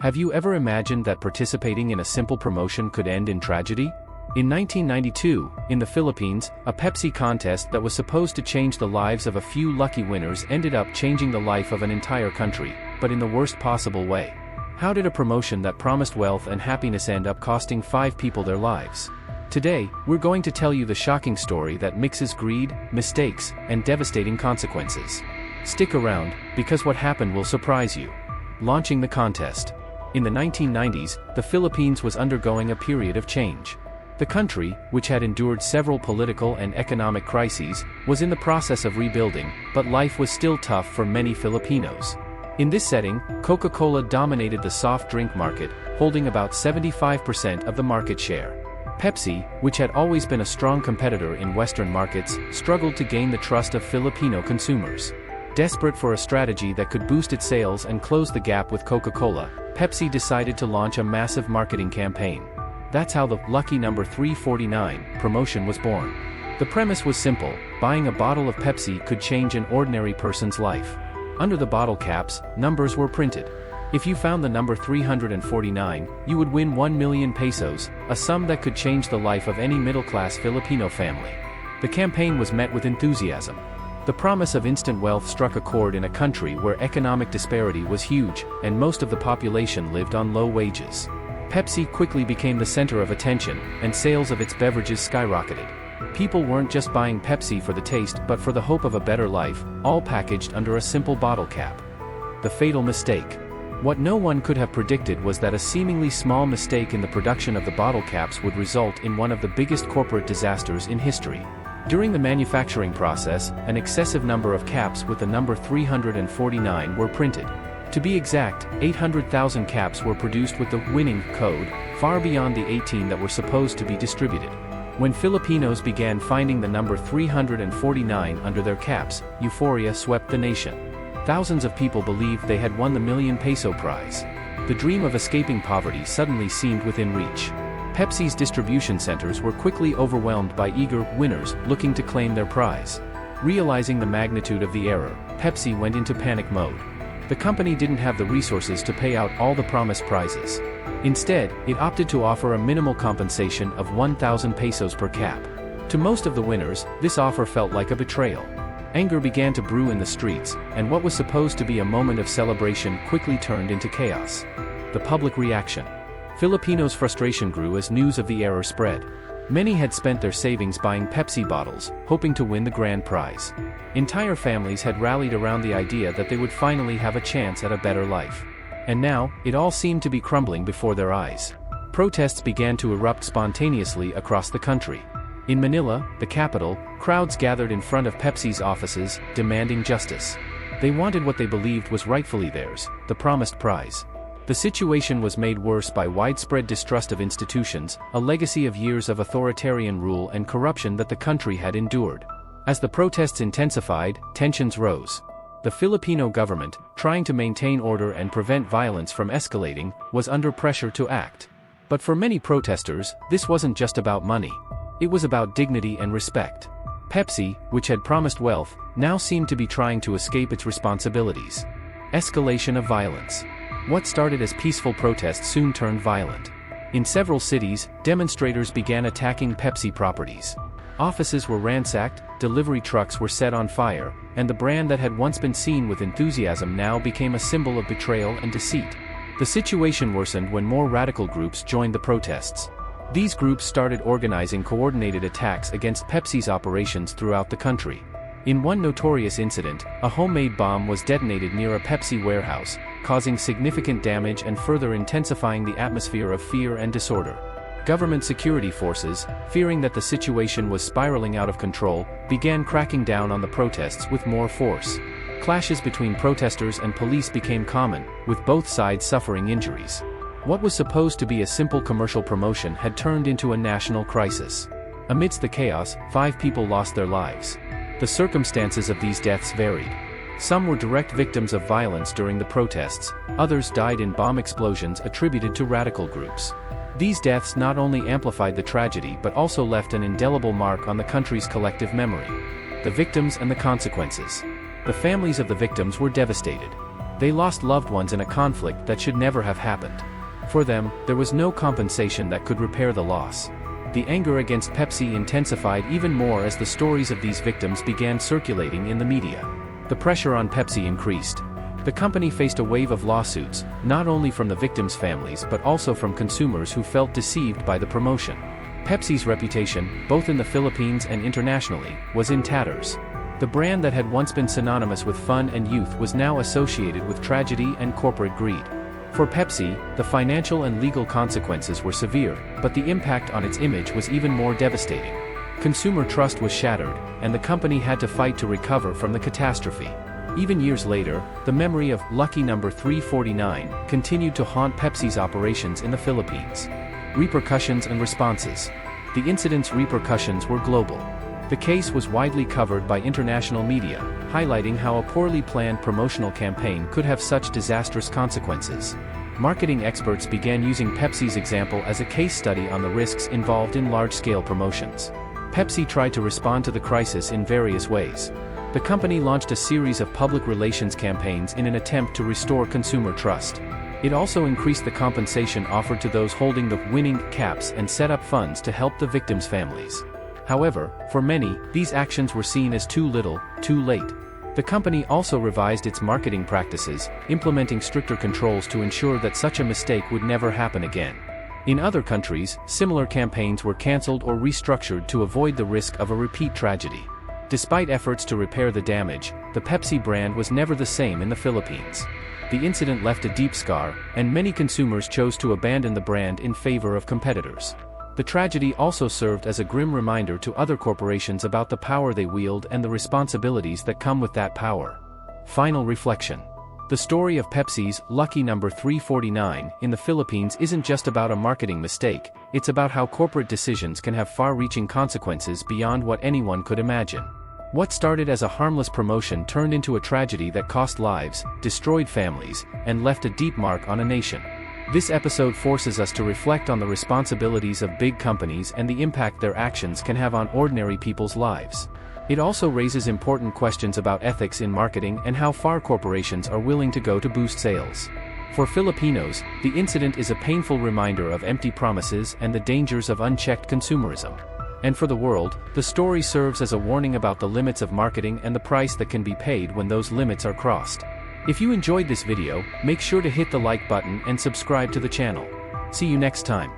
Have you ever imagined that participating in a simple promotion could end in tragedy? In 1992, in the Philippines, a Pepsi contest that was supposed to change the lives of a few lucky winners ended up changing the life of an entire country, but in the worst possible way. How did a promotion that promised wealth and happiness end up costing 5 people their lives? Today, we're going to tell you the shocking story that mixes greed, mistakes, and devastating consequences. Stick around, because what happened will surprise you. Launching the contest. In the 1990s, the Philippines was undergoing a period of change. The country, which had endured several political and economic crises, was in the process of rebuilding, but life was still tough for many Filipinos. In this setting, Coca-Cola dominated the soft drink market, holding about 75% of the market share. Pepsi, which had always been a strong competitor in Western markets, struggled to gain the trust of Filipino consumers. Desperate for a strategy that could boost its sales and close the gap with Coca-Cola, Pepsi decided to launch a massive marketing campaign. That's how the "Lucky Number 349" promotion was born. The premise was simple: buying a bottle of Pepsi could change an ordinary person's life. Under the bottle caps, numbers were printed. If you found the number 349, you would win 1 million pesos, a sum that could change the life of any middle-class Filipino family. The campaign was met with enthusiasm. The promise of instant wealth struck a chord in a country where economic disparity was huge, and most of the population lived on low wages. Pepsi quickly became the center of attention, and sales of its beverages skyrocketed. People weren't just buying Pepsi for the taste but for the hope of a better life, all packaged under a simple bottle cap. The fatal mistake. What no one could have predicted was that a seemingly small mistake in the production of the bottle caps would result in one of the biggest corporate disasters in history. During the manufacturing process, an excessive number of caps with the number 349 were printed. To be exact, 800,000 caps were produced with the winning code, far beyond the 18 that were supposed to be distributed. When Filipinos began finding the number 349 under their caps, euphoria swept the nation. Thousands of people believed they had won the million peso prize. The dream of escaping poverty suddenly seemed within reach. Pepsi's distribution centers were quickly overwhelmed by eager winners looking to claim their prize. Realizing the magnitude of the error, Pepsi went into panic mode. The company didn't have the resources to pay out all the promised prizes. Instead, it opted to offer a minimal compensation of 1,000 pesos per cap. To most of the winners, this offer felt like a betrayal. Anger began to brew in the streets, and what was supposed to be a moment of celebration quickly turned into chaos. The public reaction. Filipinos' frustration grew as news of the error spread. Many had spent their savings buying Pepsi bottles, hoping to win the grand prize. Entire families had rallied around the idea that they would finally have a chance at a better life. And now, it all seemed to be crumbling before their eyes. Protests began to erupt spontaneously across the country. In Manila, the capital, crowds gathered in front of Pepsi's offices, demanding justice. They wanted what they believed was rightfully theirs, the promised prize. The situation was made worse by widespread distrust of institutions, a legacy of years of authoritarian rule and corruption that the country had endured. As the protests intensified, tensions rose. The Filipino government, trying to maintain order and prevent violence from escalating, was under pressure to act. But for many protesters, this wasn't just about money. It was about dignity and respect. Pepsi, which had promised wealth, now seemed to be trying to escape its responsibilities. Escalation of violence. What started as peaceful protests soon turned violent. In several cities, demonstrators began attacking Pepsi properties. Offices were ransacked, delivery trucks were set on fire, and the brand that had once been seen with enthusiasm now became a symbol of betrayal and deceit. The situation worsened when more radical groups joined the protests. These groups started organizing coordinated attacks against Pepsi's operations throughout the country. In one notorious incident, a homemade bomb was detonated near a Pepsi warehouse, causing significant damage and further intensifying the atmosphere of fear and disorder. Government security forces, fearing that the situation was spiraling out of control, began cracking down on the protests with more force. Clashes between protesters and police became common, with both sides suffering injuries. What was supposed to be a simple commercial promotion had turned into a national crisis. Amidst the chaos, 5 people lost their lives. The circumstances of these deaths varied. Some were direct victims of violence during the protests, others died in bomb explosions attributed to radical groups. These deaths not only amplified the tragedy but also left an indelible mark on the country's collective memory. The victims and the consequences. The families of the victims were devastated. They lost loved ones in a conflict that should never have happened. For them, there was no compensation that could repair the loss. The anger against Pepsi intensified even more as the stories of these victims began circulating in the media. The pressure on Pepsi increased. The company faced a wave of lawsuits, not only from the victims' families but also from consumers who felt deceived by the promotion. Pepsi's reputation, both in the Philippines and internationally, was in tatters. The brand that had once been synonymous with fun and youth was now associated with tragedy and corporate greed. For Pepsi, the financial and legal consequences were severe, but the impact on its image was even more devastating. Consumer trust was shattered, and the company had to fight to recover from the catastrophe. Even years later, the memory of "Lucky Number 349" continued to haunt Pepsi's operations in the Philippines. Repercussions and Responses. The incident's repercussions were global. The case was widely covered by international media, highlighting how a poorly planned promotional campaign could have such disastrous consequences. Marketing experts began using Pepsi's example as a case study on the risks involved in large-scale promotions. Pepsi tried to respond to the crisis in various ways. The company launched a series of public relations campaigns in an attempt to restore consumer trust. It also increased the compensation offered to those holding the winning caps and set up funds to help the victims' families. However, for many, these actions were seen as too little, too late. The company also revised its marketing practices, implementing stricter controls to ensure that such a mistake would never happen again. In other countries, similar campaigns were cancelled or restructured to avoid the risk of a repeat tragedy. Despite efforts to repair the damage, the Pepsi brand was never the same in the Philippines. The incident left a deep scar, and many consumers chose to abandon the brand in favor of competitors. The tragedy also served as a grim reminder to other corporations about the power they wield and the responsibilities that come with that power. Final reflection. The story of Pepsi's "Lucky Number 349" in the Philippines isn't just about a marketing mistake, it's about how corporate decisions can have far-reaching consequences beyond what anyone could imagine. What started as a harmless promotion turned into a tragedy that cost lives, destroyed families, and left a deep mark on a nation. This episode forces us to reflect on the responsibilities of big companies and the impact their actions can have on ordinary people's lives. It also raises important questions about ethics in marketing and how far corporations are willing to go to boost sales. For Filipinos, the incident is a painful reminder of empty promises and the dangers of unchecked consumerism. And for the world, the story serves as a warning about the limits of marketing and the price that can be paid when those limits are crossed. If you enjoyed this video, make sure to hit the like button and subscribe to the channel. See you next time.